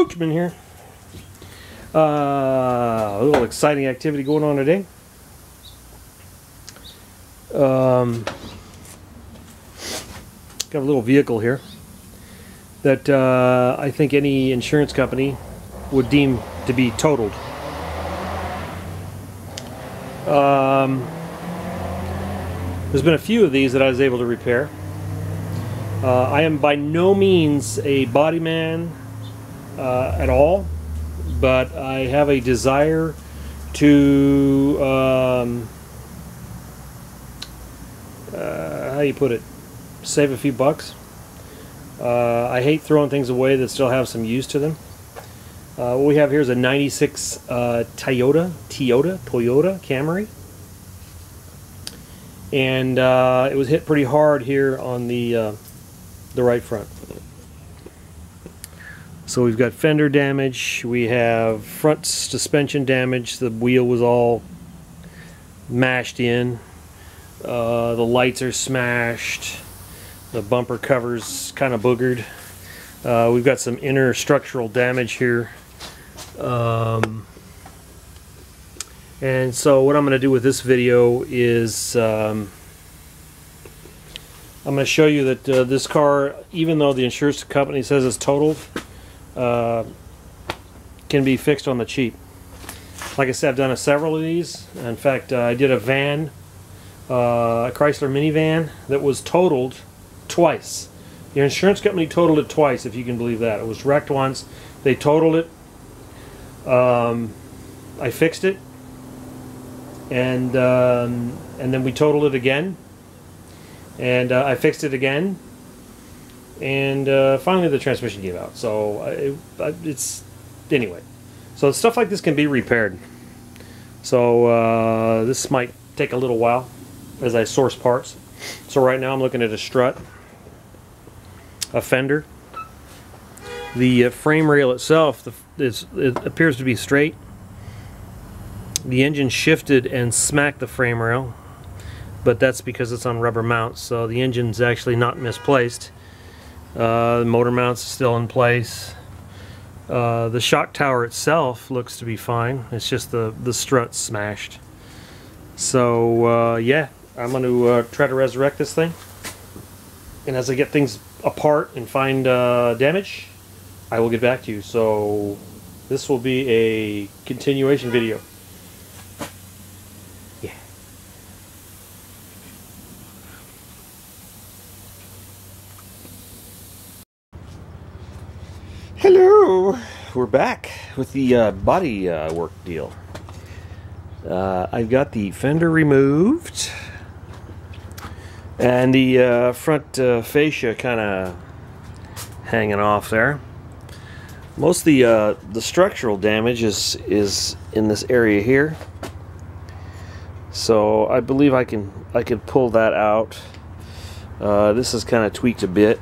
Coachman here. A little exciting activity going on today. Got a little vehicle here that I think any insurance company would deem to be totaled. There's been a few of these that I was able to repair. I am by no means a body man at all, but I have a desire to how do you put it, save a few bucks. I hate throwing things away that still have some use to them. What we have here is a 96 Toyota Camry, and it was hit pretty hard here on the right front. So we've got fender damage, we have front suspension damage, the wheel was all mashed in, the lights are smashed, the bumper cover's kind of boogered, we've got some inner structural damage here, and so what I'm going to do with this video is I'm going to show you that this car, even though the insurance company says it's totaled, can be fixed on the cheap. Like I said, I've done several of these. In fact, I did a van, a Chrysler minivan that was totaled twice. The insurance company totaled it twice, if you can believe that. It was wrecked once, they totaled it, I fixed it, and then we totaled it again, and I fixed it again, and finally the transmission gave out. So it's anyway. So stuff like this can be repaired. So this might take a little while as I source parts. So right now I'm looking at a strut, a fender. The frame rail itself, it appears to be straight. The engine shifted and smacked the frame rail, but that's because it's on rubber mounts, so the engine's actually not misplaced. The motor mounts are still in place. The shock tower itself looks to be fine. It's just the strut smashed. So yeah, I'm going to try to resurrect this thing, and as I get things apart and find damage, I will get back to you. So this will be a continuation video. Yeah. Hello! We're back with the body work deal. I've got the fender removed and the front fascia kind of hanging off there. Most of the structural damage is in this area here, so I believe I can pull that out. This is kind of tweaked a bit.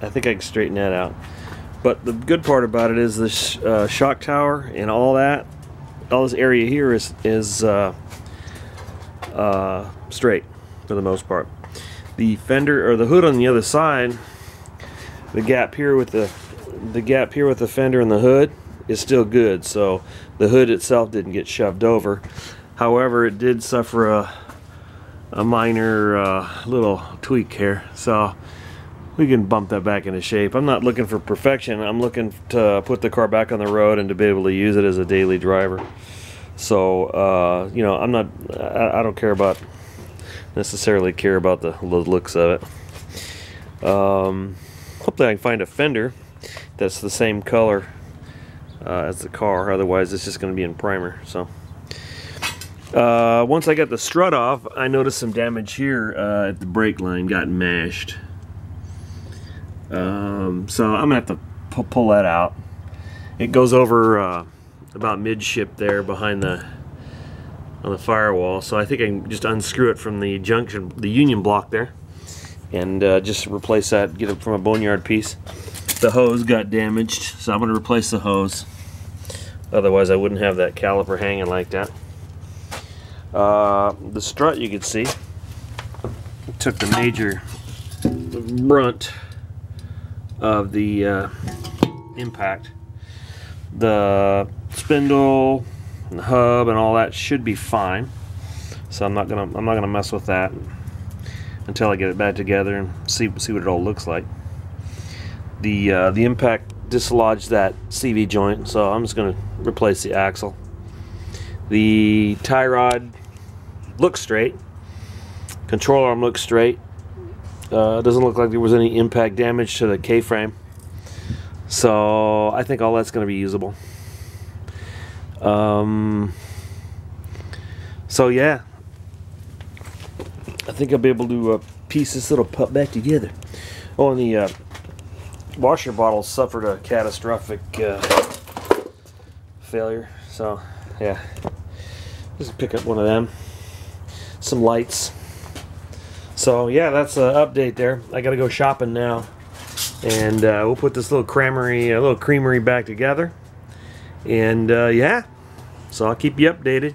I think I can straighten that out. But the good part about it is this shock tower and all this area here is straight for the most part. The fender, or the hood on the other side, the gap here with the fender and the hood is still good. So the hood itself didn't get shoved over. However, it did suffer a minor little tweak here. So we can bump that back into shape. I'm not looking for perfection. I'm looking to put the car back on the road and to be able to use it as a daily driver. So you know, I don't necessarily care about the looks of it. Hopefully I can find a fender that's the same color as the car. Otherwise it's just going to be in primer. So once I got the strut off, I noticed some damage here at the brake line. Got mashed. So I'm gonna have to pull that out. It goes over about midship there behind on the firewall. So I think I can just unscrew it from the junction, the union block there, and just replace that. Get it from a boneyard piece. The hose got damaged, so I'm gonna replace the hose. Otherwise, I wouldn't have that caliper hanging like that. The strut, you can see, took the major brunt of the impact. The spindle and the hub and all that should be fine. So I'm not gonna mess with that until I get it back together and see what it all looks like. The impact dislodged that CV joint, so I'm just gonna replace the axle. The tie rod looks straight. Control arm looks straight. Doesn't look like there was any impact damage to the K-frame. So I think all that's going to be usable. So yeah, I think I'll be able to piece this little pup back together. Oh, and the washer bottle suffered a catastrophic failure. So yeah, just pick up one of them. Some lights. So yeah, that's an update there. I gotta go shopping now, and we'll put this little creamery back together. And yeah, so I'll keep you updated.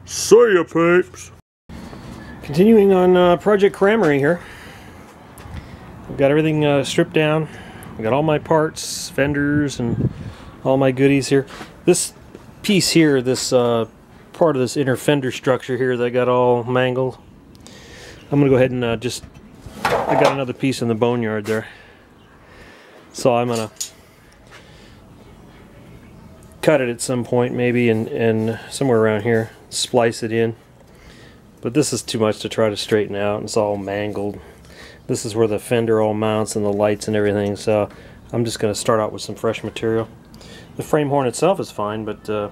See ya, peeps. Continuing on Project Camry here. I've got everything stripped down. I got all my parts, fenders, and all my goodies here. This piece here, this part of this inner fender structure here that got all mangled, I'm gonna go ahead and I got another piece in the boneyard there, so I'm gonna cut it at some point maybe, and somewhere around here splice it in. But this is too much to try to straighten out. It's all mangled. This is where the fender all mounts and the lights and everything, so I'm just gonna start out with some fresh material. The frame horn itself is fine, but that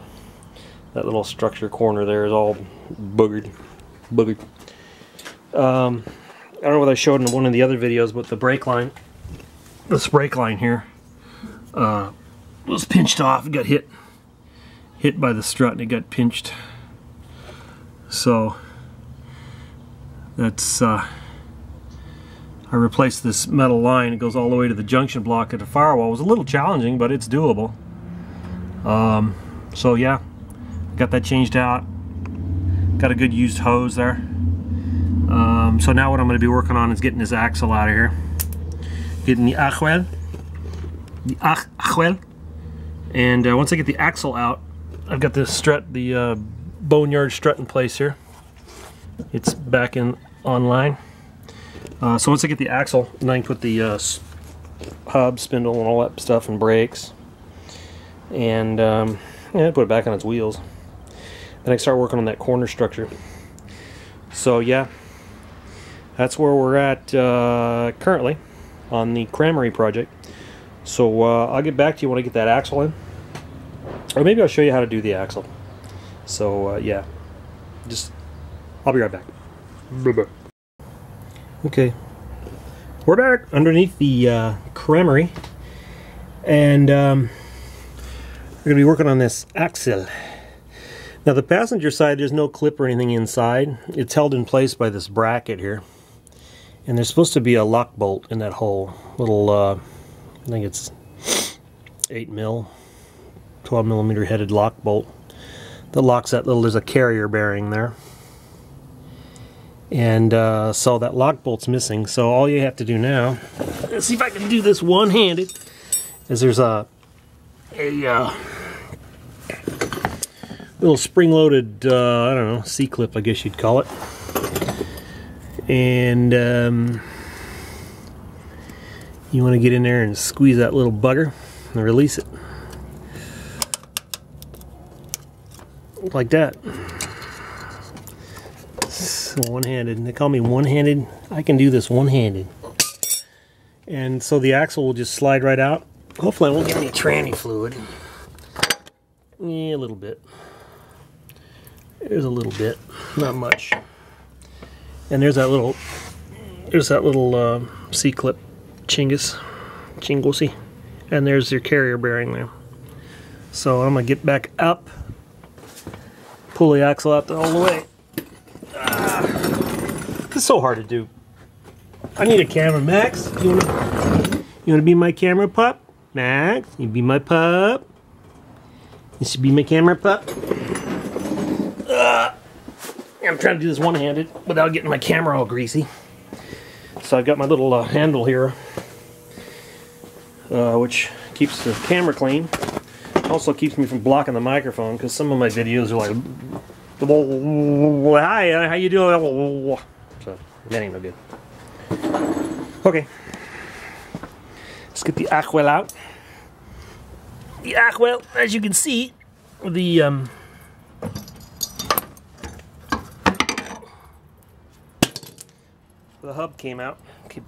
little structure corner there is all boogered. I don't know what I showed in one of the other videos, but the brake line, this brake line here, was pinched off. It got hit by the strut and it got pinched. So that's I replaced this metal line. It goes all the way to the junction block at the firewall. It was a little challenging, but it's doable. So yeah, got that changed out. Got a good used hose there. So now what I'm going to be working on is getting this axle out of here. Getting the axle. And once I get the axle out, I've got this strut, the boneyard strut in place here. It's back online. So once I get the axle, then I can put the hub, spindle, and all that stuff, and brakes. And yeah, put it back on its wheels. Then I start working on that corner structure. So yeah, that's where we're at currently on the Camry project. So I'll get back to you when I get that axle in, or maybe I'll show you how to do the axle. So yeah, I'll be right back. Bye-bye. Okay, we're back underneath the Camry, and we're going to be working on this axle. Now the passenger side, there's no clip or anything inside. It's held in place by this bracket here. And there's supposed to be a lock bolt in that hole. Little, I think it's 8mm, 12mm headed lock bolt that locks that little, there's a carrier bearing there. And so that lock bolt's missing. So all you have to do now, let's see if I can do this one-handed, is there's a little spring-loaded, I don't know, C-clip, I guess you'd call it. And you want to get in there and squeeze that little bugger and release it. Like that. One-handed. They call me one-handed. I can do this one-handed. And so the axle will just slide right out. Hopefully I won't get any tranny fluid. Yeah, a little bit. There's a little bit, not much. And there's that little C-clip chingosy, and there's your carrier bearing there. So I'm gonna get back up, pull the axle out all the way. It's so hard to do. I need a camera, Max. You wanna be my camera pup, Max? You be my pup. You should be my camera pup. I'm trying to do this one-handed without getting my camera all greasy. So I've got my little handle here, which keeps the camera clean. Also keeps me from blocking the microphone, because some of my videos are like, hi, how you doing? So that ain't no good. Okay, let's get the Aquel out. The Aquel, as you can see, the hub came out,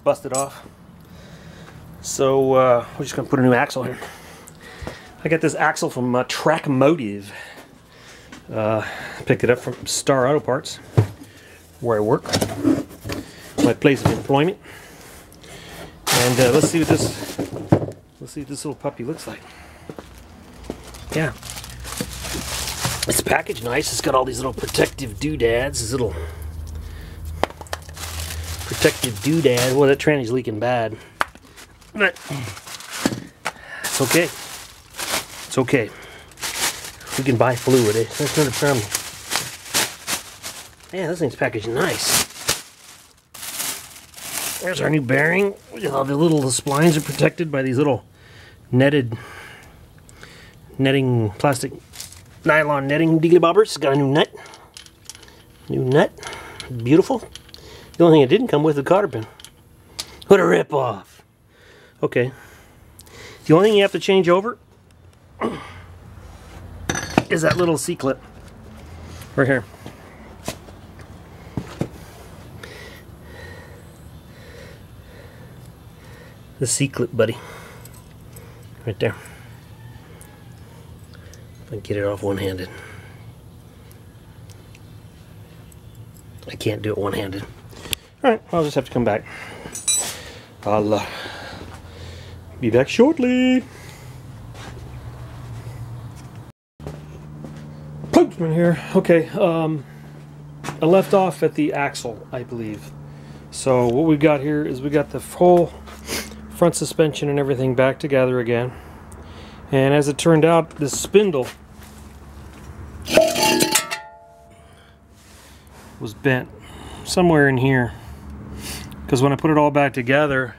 busted off. So we're just gonna put a new axle here. I got this axle from Track Motive. Picked it up from Star Auto Parts, where I work, my place of employment. And let's see what this little puppy looks like. Yeah, it's packaged nice. It's got all these little protective doodads. This little protective doodad. Well, that tranny's leaking bad, but it's okay. It's okay. We can buy fluid. That's not a problem. Man, this thing's packaged nice. There's our new bearing. All the little splines are protected by these little netting, plastic nylon netting dealy bobbers. It's got a new nut. New nut. Beautiful. The only thing it didn't come with is a cotter pin. What a rip-off. Okay. The only thing you have to change over is that little C-clip right here. The C-clip, buddy. Right there. If I can get it off one-handed. I can't do it one-handed. Alright, I'll just have to come back. I'll be back shortly. Postman here. Okay, I left off at the axle, I believe. So what we've got here is we got the whole front suspension and everything back together again. And as it turned out, this spindle was bent somewhere in here. Because when I put it all back together,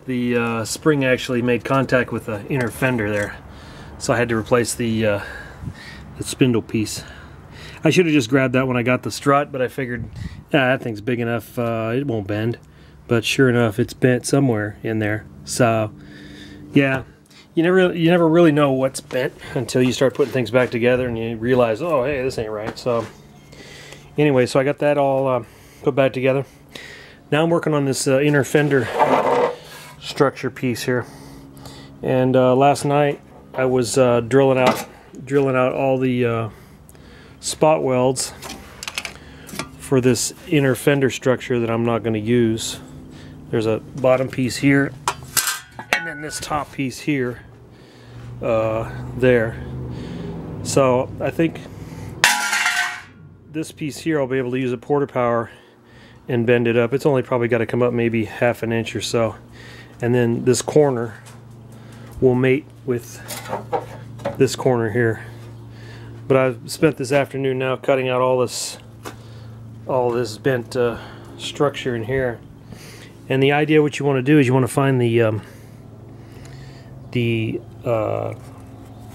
the spring actually made contact with the inner fender there. So I had to replace the spindle piece. I should have just grabbed that when I got the strut, but I figured that thing's big enough, it won't bend. But sure enough, it's bent somewhere in there. So yeah, you never really know what's bent until you start putting things back together and you realize, oh hey, this ain't right. So anyway, so I got that all put back together. Now I'm working on this inner fender structure piece here. And last night I was drilling out all the spot welds for this inner fender structure that I'm not going to use. There's a bottom piece here, and then this top piece here, there. So I think this piece here I'll be able to use a porta power and bend it up. It's only probably got to come up maybe ½ an inch or so. And then this corner will mate with this corner here. But I've spent this afternoon now cutting out all this bent structure in here. And the idea, what you want to do is you want to find the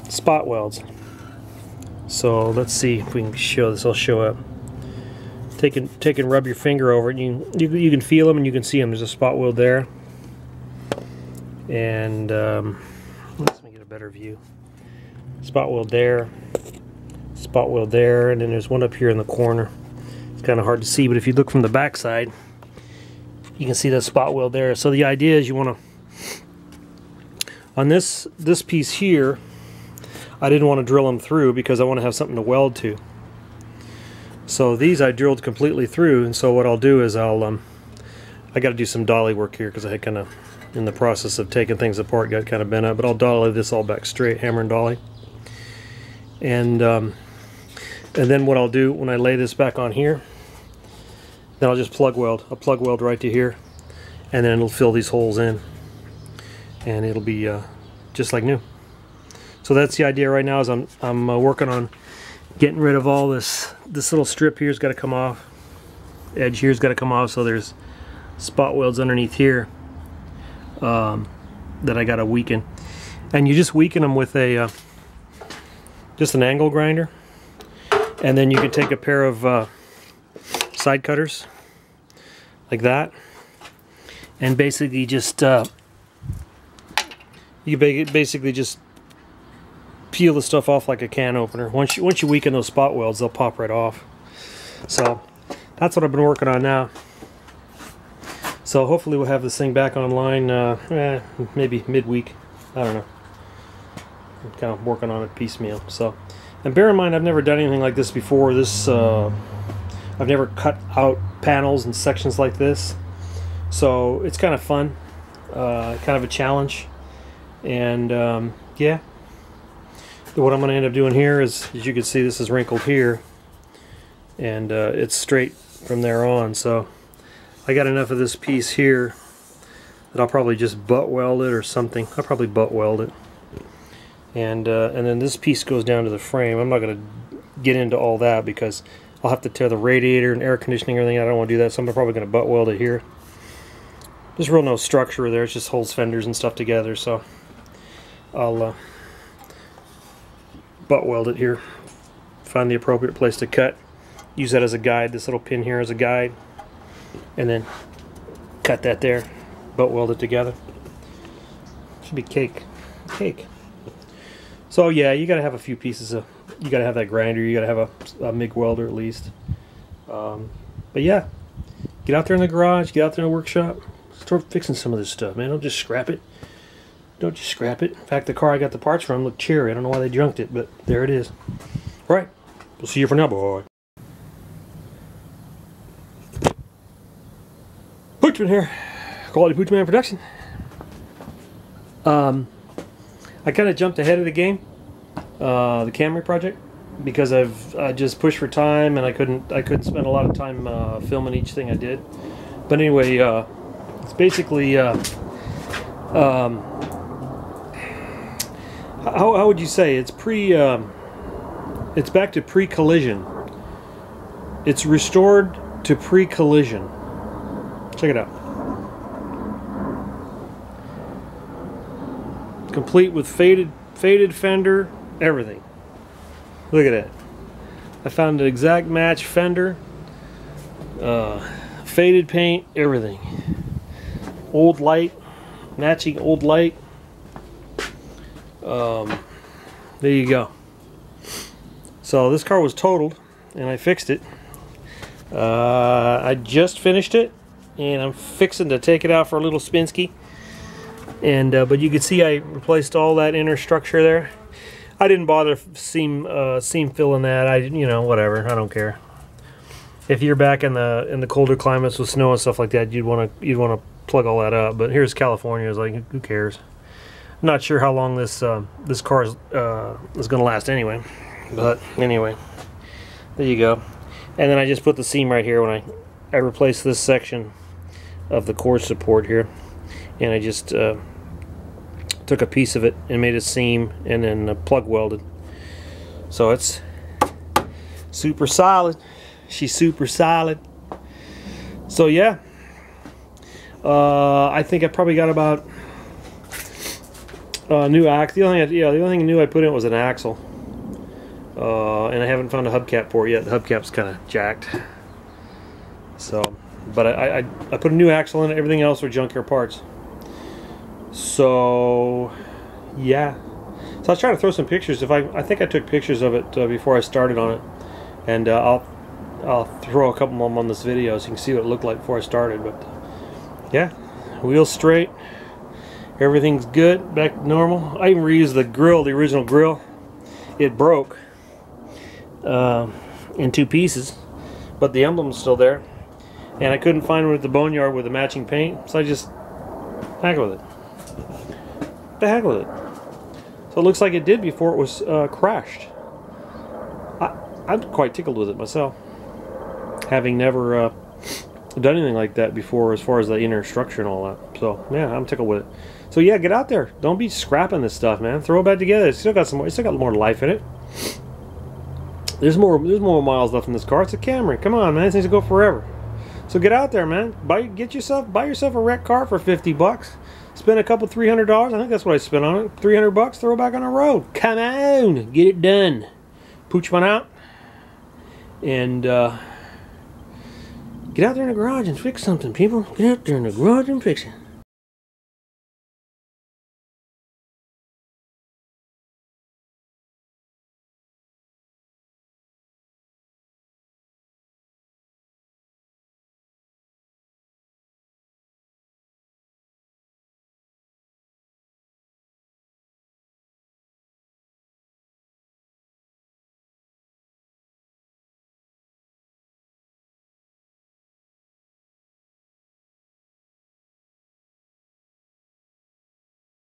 spot welds. So let's see if we can show this. I'll show up. Take and rub your finger over it. You can feel them and you can see them. There's a spot weld there. And let me get a better view. Spot weld there. Spot weld there, and then there's one up here in the corner. It's kind of hard to see, but if you look from the back side, you can see that spot weld there. So the idea is you want to, on this piece here, I didn't want to drill them through because I want to have something to weld to. So these I drilled completely through, and so what I'll do is I got to do some dolly work here because I had kind of, in the process of taking things apart, got kind of bent up, but I'll dolly this all back straight, hammer and dolly. And then what I'll do when I lay this back on here, then I'll just plug weld. I'll plug weld right to here, and then it'll fill these holes in, and it'll be just like new. So that's the idea right now. Is I'm working on getting rid of all this little strip here's got to come off. Edge here's got to come off. So there's spot welds underneath here that I got to weaken, and you just weaken them with a just an angle grinder, and then you can take a pair of side cutters like that, and basically just you basically just peel the stuff off like a can opener. Once you weaken those spot welds, they'll pop right off. So that's what I've been working on now. So hopefully we'll have this thing back online maybe midweek. I don't know. I'm kind of working on it piecemeal. So, and bear in mind, I've never done anything like this before. I've never cut out panels and sections like this. So it's kind of fun, kind of a challenge. And yeah, what I'm going to end up doing here is, as you can see, this is wrinkled here, and it's straight from there on. So I got enough of this piece here that I'll probably just butt weld it or something. I'll probably butt weld it, and then this piece goes down to the frame. I'm not going to get into all that because I'll have to tear the radiator and air conditioning and everything. I don't want to do that, so I'm probably going to butt weld it here. There's real no structure there. It just holds fenders and stuff together. So I'll butt weld it here. Find the appropriate place to cut. Use that as a guide. This little pin here as a guide, and then cut that there. Butt weld it together. Should be cake. So yeah, you gotta have a few pieces of. You gotta have that grinder. You gotta have a MIG welder at least. But yeah, get out there in the garage. Get out there in the workshop. Start fixing some of this stuff, man. Don't just scrap it. Don't just scrap it. In fact, the car I got the parts from looked cherry. I don't know why they junked it, but there it is. All right. We'll see you for now, boy. Poochman here. Quality Poochman Production. I kind of jumped ahead of the game, the Camry project, because I just pushed for time and I couldn't spend a lot of time filming each thing I did. But anyway, it's basically how would you say it's it's back to pre-collision. It's restored to pre-collision. Check it out. Complete with faded fender, everything. Look at that. I found an exact match fender, faded paint, everything. Old light, matching old light. There you go. So this car was totaled and I fixed it. I just finished it and I'm fixing to take it out for a little spinski. And but you can see I replaced all that inner structure there. I didn't bother seam filling that. You know, whatever. I don't care. If you're back in the colder climates with snow and stuff like that, you'd want to plug all that up. But here's California. It's like, who cares? I'm not sure how long this car is going to last anyway. But anyway, there you go. And then I just put the seam right here when I replaced this section of the core support here, and I just took a piece of it and made a seam and then plug welded. So it's super solid. She's super solid. So yeah, I think I probably got about new axle. The only thing new I put in was an axle, and I haven't found a hubcap for it yet. The hubcap's kind of jacked. So, but I put a new axle in it. Everything else are junkyard parts. So yeah, so I was trying to throw some pictures. I think I took pictures of it before I started on it, and I'll throw a couple of them on this video so you can see what it looked like before I started. But yeah, wheels straight, everything's good, back to normal. I even reused the grill, the original grill. It broke in two pieces, but the emblem's still there, and I couldn't find one at the boneyard with the matching paint, so I just heck with it. The heck with it. So it looks like it did before it was crashed. I'm quite tickled with it myself, having never done anything like that before as far as the inner structure and all that. So yeah, I'm tickled with it. So yeah, get out there. Don't be scrapping this stuff, man. Throw it back together. It's still got some more. It's still got more life in it. There's more miles left in this car. It's a Camry. Come on, man. These things will go forever. So get out there, man. Buy yourself a wrecked car for 50 bucks. Spent a couple $300. I think that's what I spent on it. 300 bucks. Throw it back on the road. Come on, get it done. Pooch one out, and get out there in the garage and fix something, people. Get out there in the garage and fix it.